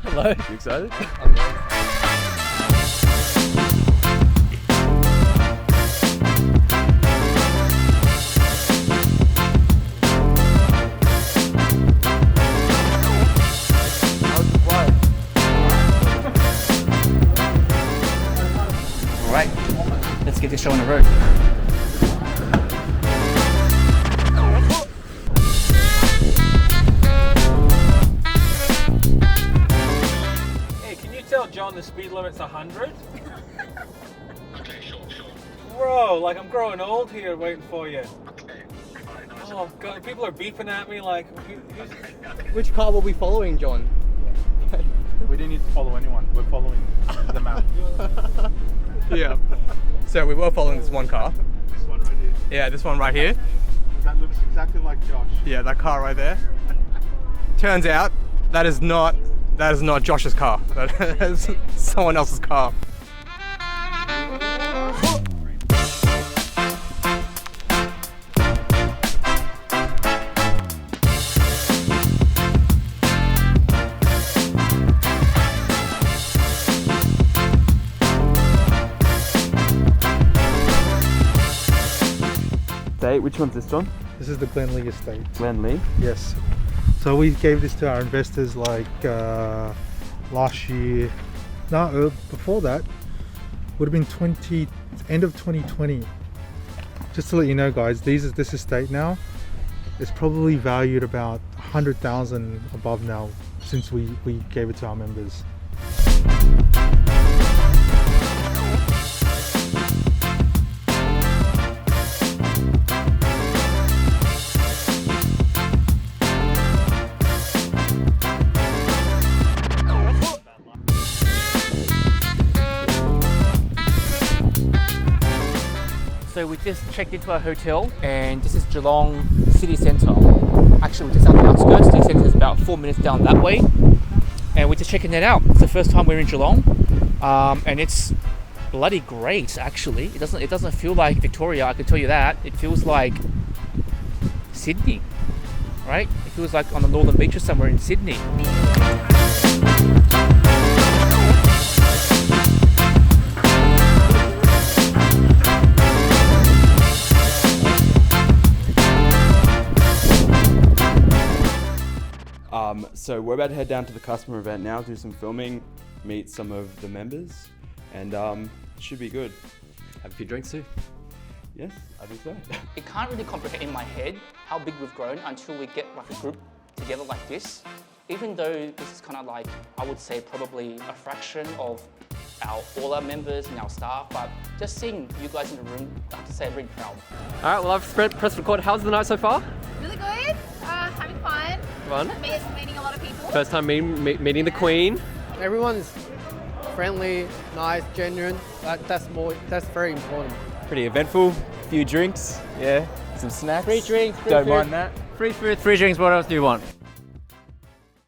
Hello. You excited? I'm ready. Alright, let's get this show on the road. Hey, can you tell John the speed limit's 100? Okay, sure. Bro, like I'm growing old here waiting for you. Okay. Alright, nice. Oh god, people are beeping at me like, Which car were we following, John? We didn't need to follow anyone. We're following the map. Yeah. So we were following this one car. This one right here. Yeah, this one right here. That looks exactly like Josh. Yeah, that car right there. Turns out that is not Josh's car. That is someone else's car. Which one's this, John? This is the Glenlee estate. Glenlee. Yes. So we gave this to our investors like last year. No, before that would have been end of 2020. Just to let you know, guys, this estate now is probably valued about 100,000 above now since we gave it to our members. So we just checked into our hotel, and this is Geelong City Centre. Actually, we're just on the outskirts. City Centre is about 4 minutes down that way, and we're just checking it out. It's the first time we're in Geelong, and it's bloody great. Actually, it doesn't feel like Victoria. I can tell you that. It feels like Sydney, right? It feels like on the northern beaches somewhere in Sydney. So we're about to head down to the customer event now, do some filming, meet some of the members, and it should be good. Have a few drinks too. Yes, I think so. It can't really comprehend in my head how big we've grown until we get like a group together like this. Even though this is kind of like, I would say probably a fraction of all our members and our staff, but just seeing you guys in the room, I have to say I'm really proud. All right, well I've press record. How's the night so far? Really good. Having fun. Fun. Meeting a lot of people. First time meeting the Queen. Everyone's friendly, nice, genuine. That's very important. Pretty eventful. Few drinks, yeah. Some snacks. Free drinks. Don't mind that. Free food, free drinks. What else do you want?